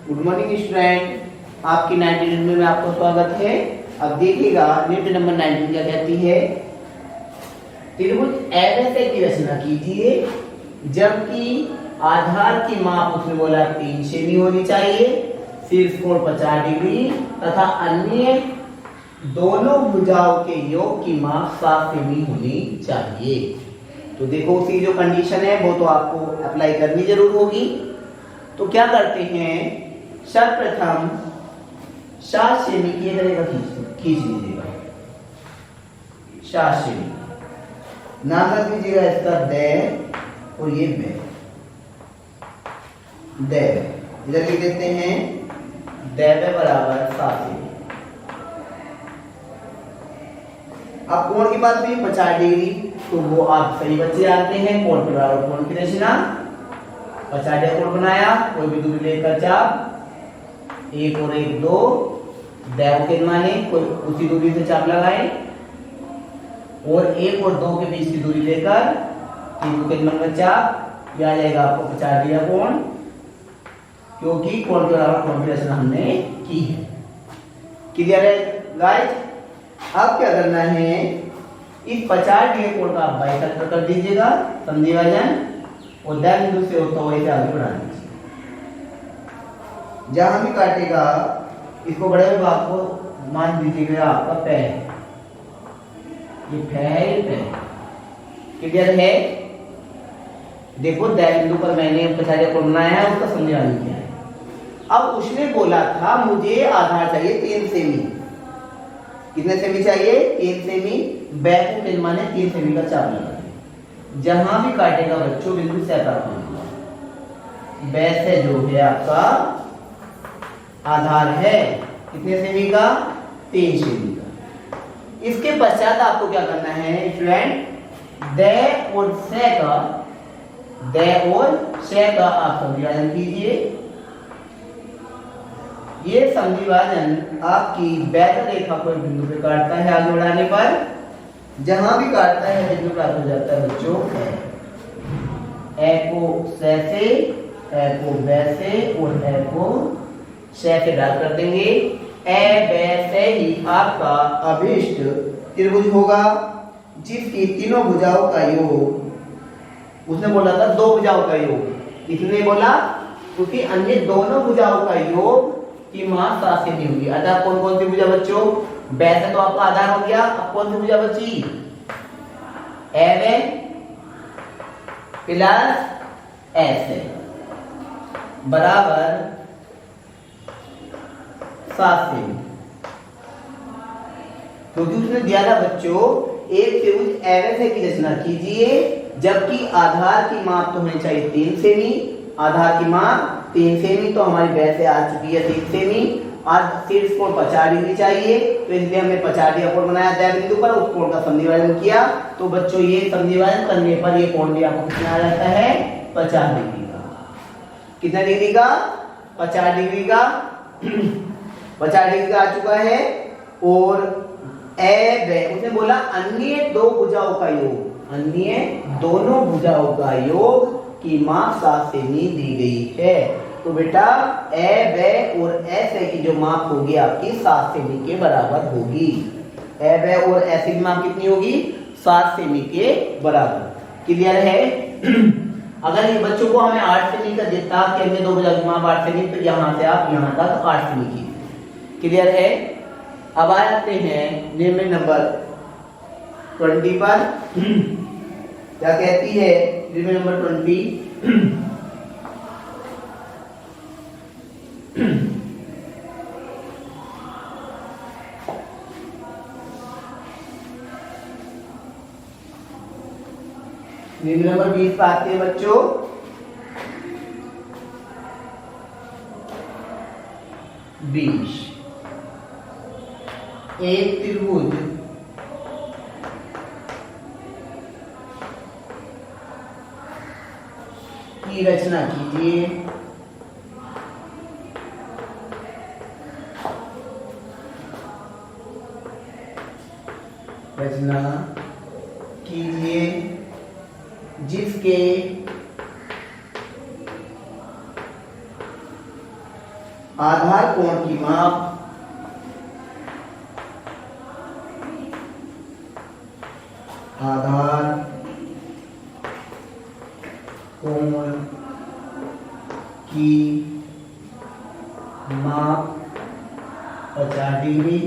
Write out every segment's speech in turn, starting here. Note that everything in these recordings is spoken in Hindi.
गुड मॉर्निंग स्टूडेंट, आपकी 19 में आपको स्वागत है। अब देखिएगा यूनिट नंबर 19 क्या कहती है। त्रिभुज ऐसे की रचना कीजिए जबकि आधार की माप उसने बोला 3 सेमी होनी चाहिए, शीर्ष कोण 50 डिग्री तथा अन्य दोनों भुजाओं के योग की माप 7 सेमी होनी चाहिए। तो देखो उसकी जो कंडीशन है वो तो आपको अप्लाई करनी जरूर होगी। तो क्या करते हैं, सर्वप्रथम 7 सेमी की खींच लीजिएगा। 7 सेमी नाम रख दीजिएगा इसका दै और ये बै। दै इधर लिख देते हैं दै बराबर 7 सेमी। अब कोण की बात हुई 50 डिग्री, तो वो आप सही बच्चे जानते हैं कोण के बराबर कोण की रचना। 50 डिग्री कोण बनाया, कोई भी दूरी लेकर चाप 1 और 1 2 दैव के माने कोई उसी दूरी से चाप लगाए और 1 और 2 के बीच की दूरी लेकर 3 के मान में चाप, यह आ जाएगा आपको 50 डिग्री कोण, क्योंकि कोण के बराबर कोण की रचना हमने की है। क्लियर है गाइस। अब क्या करना है, इस 50 डिग्री कोण का आप बाई सेक्टर कर दीजिएगा संधिभाजन और दै बिंदु से होता हुआ इसे आगे बढ़ा दीजिए। जहां भी काटेगा इसको बड़े भाग को मान दीजिएगा आपका पैर, ये पैर। क्लियर है। देखो दै बिंदु पर मैंने 50 डिग्री कोण बनाया है, उसका संधिभाजन किया है। अब उसने बोला था मुझे आधार चाहिए 3 सेमी। कितने सेमी चाहिए? 3 सेमी। बै को पेन माने 3 सेमी का चाप लगा। जहां भी काटेगा बच्चों बिंदु से प्राप्त होगा। बै से जो है आपका आधार है कितने सेमी का? 3 सेमी का। इसके पश्चात आपको क्या करना है स्टूडेंट, दै और से का आप संधिभाजन कीजिए। ये संधिभाजन आपकी वैध रेखा को बिंदु पे काटता है, आगे बढ़ाने पर जहां भी काटता है बिंदु प्राप्त हो जाता है बच्चों ए को से, ए को बै से और ए को से डाल कर देंगे। ए बै से ही आपका अभिष्ट त्रिभुज होगा जिसकी तीनों भुजाओं का योग, उसने बोला था 2 भुजाओं का योग, इसने बोला क्योंकि अन्य दोनों भुजाओं का योग की माप 7 सेमी होगी। अतः कौन कौन सी भुजा बच्चों? बै से तो आपका आधार हो गया। अब कौन सी भुजा बची? ए बै प्लस ऐसे बराबर 7 सेमी। क्योंकि उसने दिया था बच्चों एक त्रिभुज ऐसे की रचना कीजिए जबकि आधार की माप तो होनी चाहिए 3 सेमी। आधार की माप 3 सेमी, तो हमारी वैसे आ चुकी है 3 सेमी। और शीर्ष कोण 50 डिग्री चाहिए, तो इसलिए हमने 50 डिग्री कोण बनाया दै बिंदु पर, उस कोण का संधिभाजन किया। तो बच्चों ये संधिभाजन करने पर ये कोण भी आपको कितना आ जाता है? 50 डिग्री का। कितना डिग्री का? 50 डिग्री का। 50 डिग्री का आ चुका है। और ए बै उसने बोला अन्य 2 भुजाओं का योग, अन्य दोनों भुजाओं का योग की माप 7 सेमी दी गई है। तो बेटा ए बै और ऐसे की जो माप होगी आपकी 7 सेमी के बराबर होगी। ए बै और ऐसे की माप कितनी होगी? 7 सेमी के बराबर। क्लियर है। अगर ये बच्चों को हमें 8 सेमी का देता कि हमने 2 भुजाओं की माप 8 सेमी, तो यहां से आप यहां तक 8 सेमी की। क्लियर है। अब आ जाते हैं नियम नंबर 20 पर। क्या कहती है नियम नंबर 20? नियम नंबर 20 पर आते हैं बच्चों। एक त्रिभुज की रचना कीजिए जिसके आधार कोण की माप आधार कोण की माप 50 डिग्री,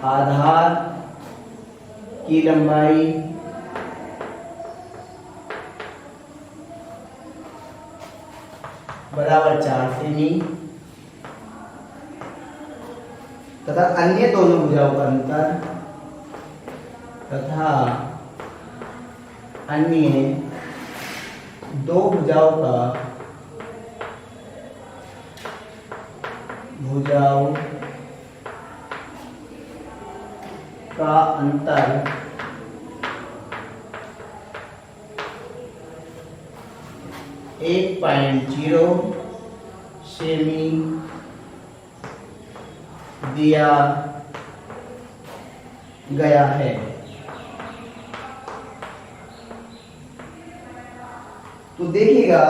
आधार की लंबाई बराबर 4 सेमी तथा अन्य दोनों भुजाओं का अंतर तथा अन्य दो भुजाओं का अंतर 1.0 सेमी दिया गया है। तो देखिएगा,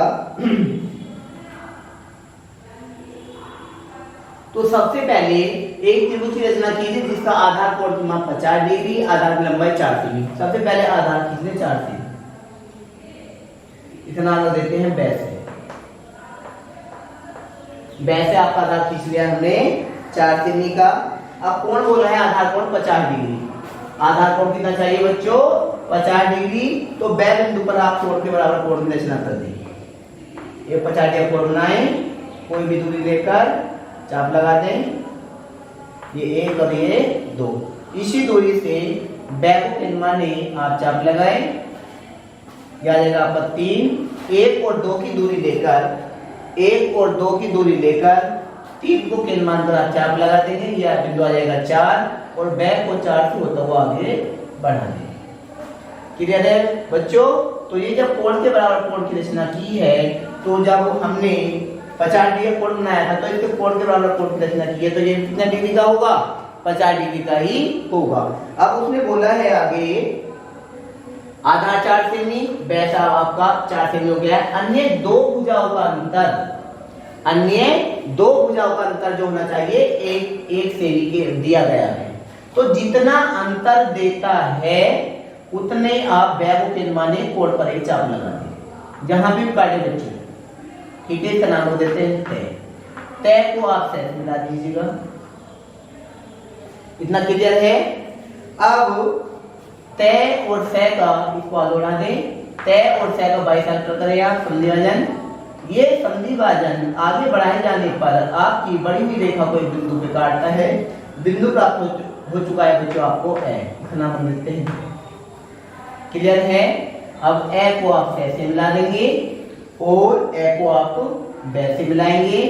तो सबसे पहले एक त्रिभुज की रचना कीजिए जिसका आधार कोण की माप 50 डिग्री, आधार की लंबाई 4 सेमी। सबसे पहले आधार खींच ले 4 सेमी, इतना आधार देते हैं बैसे आपका आधार खींच लिया हमने 4 सेमी का। अब कोण बोला है आधार कोण 50 डिग्री, आधार कोण कितना चाहिए बच्चों 50 डिग्री। तो बै बिंदु पर आप कोण के बराबर कोण की रचना कर देंगे। ये 50 डिग्री कोण बनाए, कोई भी दूरी लेकर चाप लगा दें, ये 1 और ये 2। इसी दूरी से बै को केंद्र ने आप चाप लगाए, या जाएगा आपका 3। 1 और 2 की दूरी लेकर 3 को केंद्र मानकर आप चाप लगा देंगे, यह बिंदु आ जाएगा 4 और बै को 4 से होता हुआ आगे बढ़ा देंगे। क्लियर है बच्चों? तो ये जब कोण के बराबर कोण की रचना की है, तो जब हमने 50 डिग्री कोण बनाया था, तो इसके कोण के बराबर कोण की रचना की है, तो ये कितना डिग्री का होगा 50 डिग्री का ही होगा। अब उसने बोला है आगे आधार 4 सेमी, बैसा आपका 4 सेमी हो गया है। अन्य दो भुजाओं का अंतर जो होना चाहिए 1 सेमी के दिया गया है। तो जितना अंतर देता है उतने आप बै को केंद्र माने कोण पर एक चाप लगा दें, जहां भी काटे बच्चे। ठीक है, इसका नाम देते हैं तय। तय को आप से मिला दीजिएगा। इतना क्लियर है? अब तय और सै का इसको आगे बढ़ा दें। तय और सै का बाइसेक्टर करें आप संधिभाजन। ये संधिभाजन आगे बढ़ाए जाने पर आपकी बड़ी हुई रेखा को एक बिंदु पे काटता है। बिंदु प्राप्त हो चुका है बच्चों आपको ए, इसका नाम हम देते हैं। क्लियर है? अब ए को आप सै से मिला देंगे और ए को आप बै से मिलाएंगे।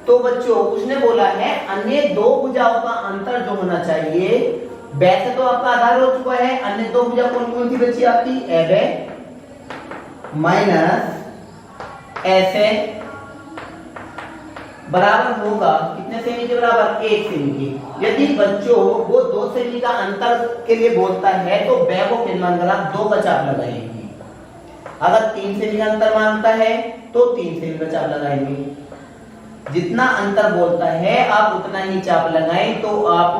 तो बच्चों उसने बोला है अन्य दो भुजाओं का अंतर जो होना चाहिए, वैसे तो आपका आधार हो चुका है, अन्य दो भुजा कौन सी बची आपकी ए बै माइनस ऐसे बराबर होगा कितने सेमी के बराबर 1 सेमी के। यदि बच्चों वो 2 सेमी का अंतर के लिए बोलता है तो बै को केंद्र मानकर आप 2 का चाप लगाएंगे। अगर 3 सेमी का अंतर मांगता है तो 3 सेमी का चाप लगाएंगे। जितना अंतर बोलता है आप उतना ही चाप लगाएं। तो आप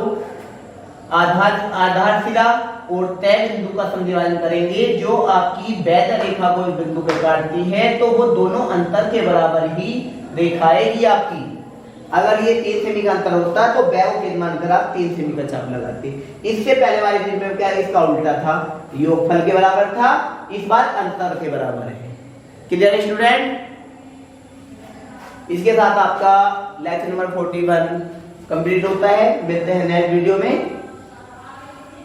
आधारशिला और तय बिंदु का संधिभाजन करेंगे जो आपकी वैध रेखा को एक बिंदु पर काटती है, तो वो दोनों अंतर के बराबर ही रेखाएगी आपकी। अगर ये 3 सेमी का अंतर होता तो बै को केंद्र मानकर आप 3 सेमी का चाप लगाते। इससे पहले वाली रीत में क्या इसका उल्टा था, योगफल के बराबर था, इस बार अंतर के बराबर है। क्लियर है स्टूडेंट? इसके साथ आपका लेक्चर नंबर 41 कंप्लीट होता है। मिलते हैं नेक्स्ट वीडियो में।